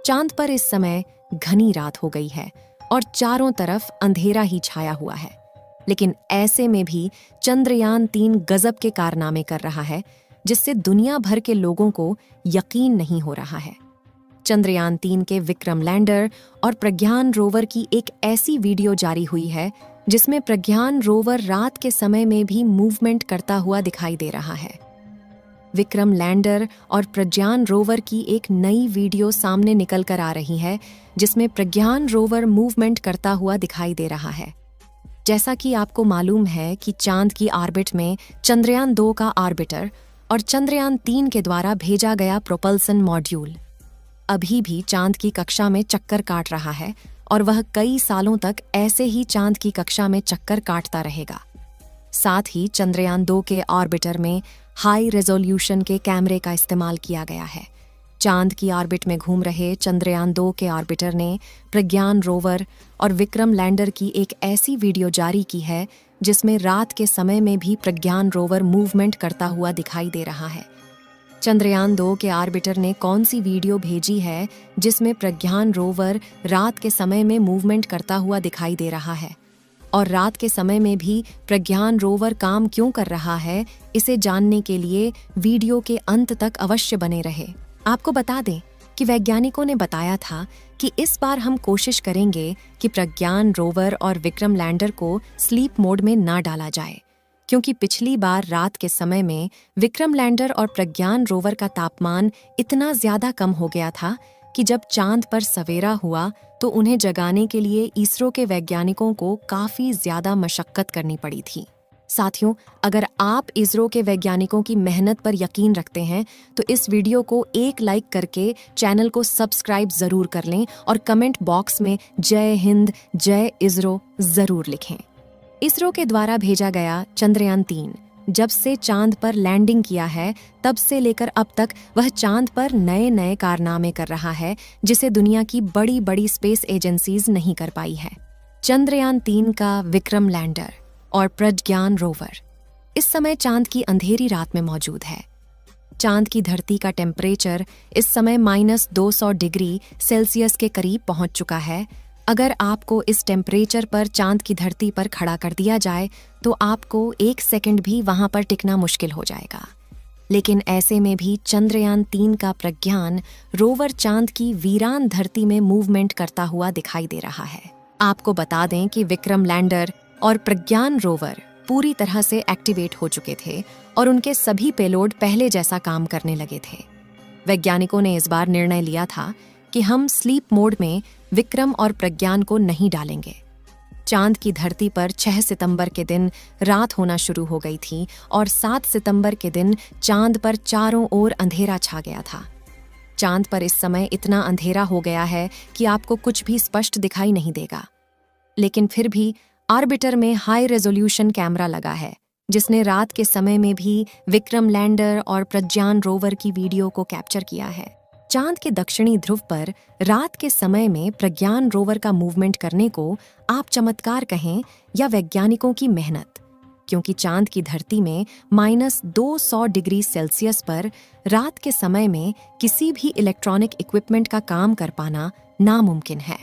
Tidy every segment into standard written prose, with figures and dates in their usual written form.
चांद पर इस समय घनी रात हो गई है और चारों तरफ अंधेरा ही छाया हुआ है। लेकिन ऐसे में भी चंद्रयान-3 गजब के कारनामे कर रहा है, जिससे दुनिया भर के लोगों को यकीन नहीं हो रहा है। चंद्रयान-3 के विक्रम लैंडर और प्रज्ञान रोवर की एक ऐसी वीडियो जारी हुई है जिसमें प्रज्ञान रोवर रात के समय में भी मूवमेंट करता हुआ दिखाई दे रहा है। विक्रम लैंडर और प्रज्ञान रोवर की एक नई वीडियो सामने निकल कर आ रही है जिसमें प्रज्ञान रोवर मूवमेंट करता हुआ दिखाई दे रहा है। जैसा कि आपको मालूम है कि चांद की ऑर्बिट में चंद्रयान-2 का ऑर्बिटर और चंद्रयान-3 के द्वारा भेजा गया प्रोपल्सन मॉड्यूल अभी भी चांद की कक्षा में चक्कर काट रहा है और वह कई सालों तक ऐसे ही चांद की कक्षा में चक्कर काटता रहेगा। साथ ही चंद्रयान-2 के ऑर्बिटर में हाई रेजोल्यूशन के कैमरे का इस्तेमाल किया गया है। चांद की ऑर्बिट में घूम रहे चंद्रयान-2 के ऑर्बिटर ने प्रज्ञान रोवर और विक्रम लैंडर की एक ऐसी वीडियो जारी की है जिसमें रात के समय में भी प्रज्ञान रोवर मूवमेंट करता हुआ दिखाई दे रहा है। चंद्रयान-2 के ऑर्बिटर ने कौन सी वीडियो भेजी है जिसमें प्रज्ञान रोवर रात के समय में मूवमेंट करता हुआ दिखाई दे रहा है, और रात के समय में भी प्रज्ञान रोवर काम क्यों कर रहा है, इसे जानने के लिए वीडियो के अंत तक अवश्य बने रहे। आपको बता दें कि वैज्ञानिकों ने बताया था कि इस बार हम कोशिश करेंगे कि प्रज्ञान रोवर और विक्रम लैंडर को स्लीप मोड में ना डाला जाए, क्योंकि पिछली बार रात के समय में विक्रम लैंडर और प्रज्ञान रोवर का तापमान इतना ज्यादा कम हो गया था कि जब चांद पर सवेरा हुआ तो उन्हें जगाने के लिए इसरो के वैज्ञानिकों को काफी ज्यादा मशक्कत करनी पड़ी थी। साथियों, अगर आप इसरो के वैज्ञानिकों की मेहनत पर यकीन रखते हैं तो इस वीडियो को एक लाइक करके चैनल को सब्सक्राइब जरूर कर लें और कमेंट बॉक्स में जय हिंद, जय इसरो जरूर लिखें। इसरो के द्वारा भेजा गया चंद्रयान-3 जब से चांद पर लैंडिंग किया है तब से लेकर अब तक वह चांद पर नए नए कारनामे कर रहा है जिसे दुनिया की बड़ी बड़ी स्पेस एजेंसीज नहीं कर पाई है। चंद्रयान-3 का विक्रम लैंडर और प्रज्ञान रोवर इस समय चांद की अंधेरी रात में मौजूद है। चांद की धरती का टेम्परेचर इस समय -200 डिग्री सेल्सियस के करीब पहुंच चुका है। अगर आपको इस टेम्परेचर पर चांद की धरती पर खड़ा कर दिया जाए तो आपको 1 सेकंड भी वहां पर टिकना मुश्किल हो जाएगा। लेकिन ऐसे में भी चंद्रयान-3 का प्रज्ञान रोवर चांद की वीरान धरती में मूवमेंट करता हुआ दिखाई दे रहा है। आपको बता दें कि विक्रम लैंडर और प्रज्ञान रोवर पूरी तरह से एक्टिवेट हो चुके थे और उनके सभी पेलोड पहले जैसा काम करने लगे थे। वैज्ञानिकों ने इस बार निर्णय लिया था कि हम स्लीप मोड में विक्रम और प्रज्ञान को नहीं डालेंगे। चांद की धरती पर 6 सितंबर के दिन रात होना शुरू हो गई थी और 7 सितंबर के दिन चांद पर चारों ओर अंधेरा छा गया था। चांद पर इस समय इतना अंधेरा हो गया है कि आपको कुछ भी स्पष्ट दिखाई नहीं देगा। लेकिन फिर भी ऑर्बिटर में हाई रेजोल्यूशन कैमरा लगा है जिसने रात के समय में भी विक्रम लैंडर और प्रज्ञान रोवर की वीडियो को कैप्चर किया है। चांद के दक्षिणी ध्रुव पर रात के समय में प्रज्ञान रोवर का मूवमेंट करने को आप चमत्कार कहें या वैज्ञानिकों की मेहनत, क्योंकि चांद की धरती में -200 डिग्री सेल्सियस पर रात के समय में किसी भी इलेक्ट्रॉनिक इक्विपमेंट का काम कर पाना नामुमकिन है।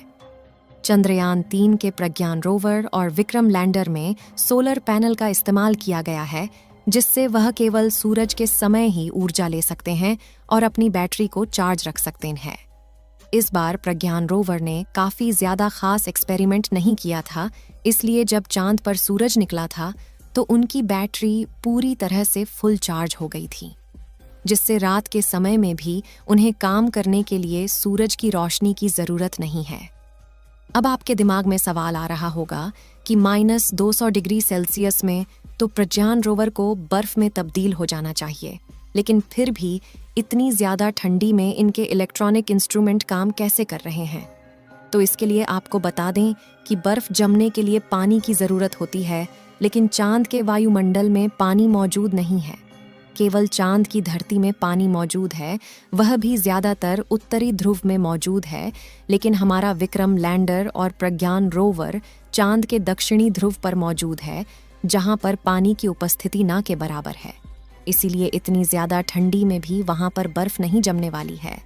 चंद्रयान-3 के प्रज्ञान रोवर और विक्रम लैंडर में सोलर पैनल का इस्तेमाल किया गया है जिससे वह केवल सूरज के समय ही ऊर्जा ले सकते हैं और अपनी बैटरी को चार्ज रख सकते हैं। इस बार प्रज्ञान रोवर ने काफी ज्यादा खास एक्सपेरिमेंट नहीं किया था, इसलिए जब चांद पर सूरज निकला था तो उनकी बैटरी पूरी तरह से फुल चार्ज हो गई थी, जिससे रात के समय में भी उन्हें काम करने के लिए सूरज की रोशनी की जरूरत नहीं है। अब आपके दिमाग में सवाल आ रहा होगा कि -200 डिग्री सेल्सियस में तो प्रज्ञान रोवर को बर्फ में तब्दील हो जाना चाहिए, लेकिन फिर भी इतनी ज्यादा ठंडी में इनके इलेक्ट्रॉनिक इंस्ट्रूमेंट काम कैसे कर रहे हैं? तो इसके लिए आपको बता दें कि बर्फ जमने के लिए पानी की जरूरत होती है, लेकिन चांद के वायुमंडल में पानी मौजूद नहीं है। केवल चांद की धरती में पानी मौजूद है, वह भी ज्यादातर उत्तरी ध्रुव में मौजूद है। लेकिन हमारा विक्रम लैंडर और प्रज्ञान रोवर चांद के दक्षिणी ध्रुव पर मौजूद है, जहां पर पानी की उपस्थिति ना के बराबर है। इसीलिए इतनी ज्यादा ठंडी में भी वहां पर बर्फ नहीं जमने वाली है।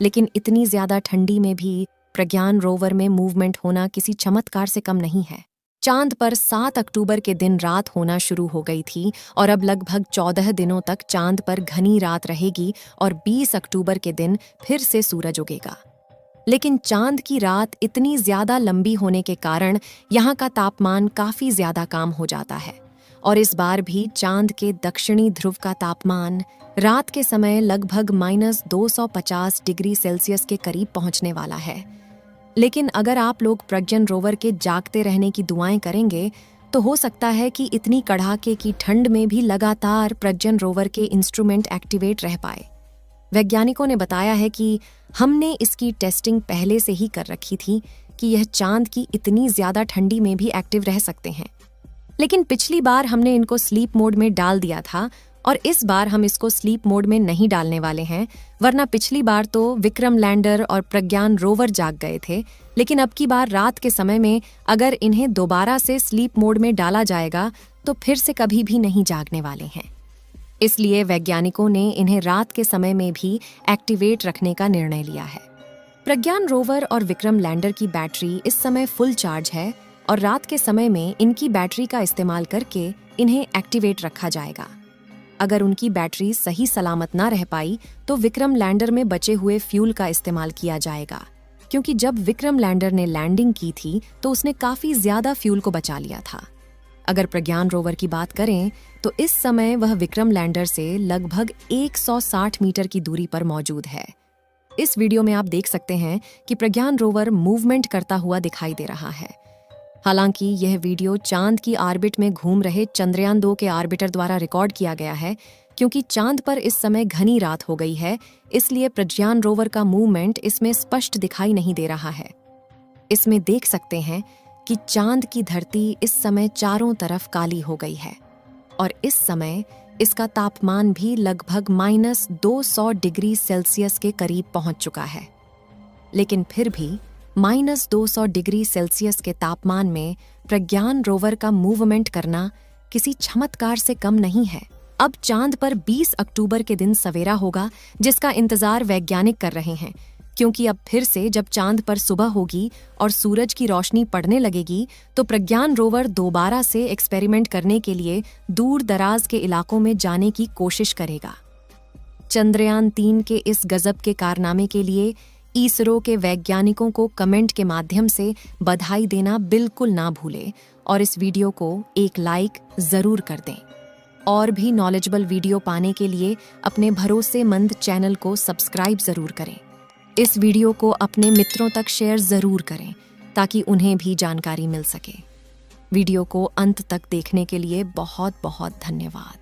लेकिन इतनी ज्यादा ठंडी में भी प्रज्ञान रोवर में मूवमेंट होना किसी चमत्कार से कम नहीं है। चांद पर 7 अक्टूबर के दिन रात होना शुरू हो गई थी और अब लगभग 14 दिनों तक चांद पर घनी रात रहेगी और 20 अक्टूबर के दिन फिर से सूरज उगेगा। लेकिन चांद की रात इतनी ज्यादा लंबी होने के कारण यहाँ का तापमान काफी ज्यादा कम हो जाता है और इस बार भी चांद के दक्षिणी ध्रुव का तापमान रात के समय लगभग -250 डिग्री सेल्सियस के करीब पहुंचने वाला है। लेकिन अगर आप लोग प्रज्ञान रोवर के जागते रहने की दुआएं करेंगे तो हो सकता है कि इतनी कड़ाके की ठंड में भी लगातार प्रज्ञान रोवर के इंस्ट्रूमेंट एक्टिवेट रह पाए। वैज्ञानिकों ने बताया है कि हमने इसकी टेस्टिंग पहले से ही कर रखी थी कि यह चांद की इतनी ज्यादा ठंडी में भी एक्टिव रह सकते हैं। लेकिन पिछली बार हमने इनको स्लीप मोड में डाल दिया था और इस बार हम इसको स्लीप मोड में नहीं डालने वाले हैं, वरना पिछली बार तो विक्रम लैंडर और प्रज्ञान रोवर जाग गए थे, लेकिन अब की बार रात के समय में अगर इन्हें दोबारा से स्लीप मोड में डाला जाएगा तो फिर से कभी भी नहीं जागने वाले हैं। इसलिए वैज्ञानिकों ने इन्हें रात के समय में भी एक्टिवेट रखने का निर्णय लिया है। प्रज्ञान रोवर और विक्रम लैंडर की बैटरी इस समय फुल चार्ज है और रात के समय में इनकी बैटरी का इस्तेमाल करके इन्हें एक्टिवेट रखा जाएगा। अगर उनकी बैटरी सही सलामत ना रह पाई तो विक्रम लैंडर में बचे हुए फ्यूल का इस्तेमाल किया जाएगा, क्योंकि जब विक्रम लैंडर ने लैंडिंग की थी तो उसने काफी ज्यादा फ्यूल को बचा लिया था। अगर प्रज्ञान रोवर की बात करें तो इस समय वह विक्रम लैंडर से लगभग 160 मीटर की दूरी पर मौजूद है। इस वीडियो में आप देख सकते हैं कि प्रज्ञान रोवर मूवमेंट करता हुआ दिखाई दे रहा है। हालांकि यह वीडियो चांद की ऑर्बिट में घूम रहे चंद्रयान 2 के ऑर्बिटर द्वारा रिकॉर्ड किया गया है, क्योंकि चांद पर इस समय घनी रात हो गई है, इसलिए प्रज्ञान रोवर का मूवमेंट इसमें स्पष्ट दिखाई नहीं दे रहा है। इसमें देख सकते हैं कि चांद की धरती इस समय चारों तरफ काली हो गई है और इस समय इसका तापमान भी लगभग -200 डिग्री सेल्सियस के करीब पहुंच चुका है। लेकिन फिर भी -200 डिग्री सेल्सियस के तापमान में प्रज्ञान रोवर का मूवमेंट करना किसी चमत्कार से कम नहीं है। अब चांद पर 20 अक्टूबर के दिन सवेरा होगा, जिसका इंतजार वैज्ञानिक कर रहे हैं, क्योंकि अब फिर से जब चांद पर सुबह होगी और सूरज की रोशनी पड़ने लगेगी तो प्रज्ञान रोवर दोबारा से एक्सपेरिमेंट करने के लिए दूर दराज के इलाकों में जाने की कोशिश करेगा। चंद्रयान 3 के इस गजब के कारनामे के लिए इसरो के वैज्ञानिकों को कमेंट के माध्यम से बधाई देना बिल्कुल ना भूलें और इस वीडियो को एक लाइक जरूर कर दें। और भी नॉलेजेबल वीडियो पाने के लिए अपने भरोसेमंद चैनल को सब्सक्राइब जरूर करें। इस वीडियो को अपने मित्रों तक शेयर जरूर करें ताकि उन्हें भी जानकारी मिल सके। वीडियो को अंत तक देखने के लिए बहुत बहुत धन्यवाद।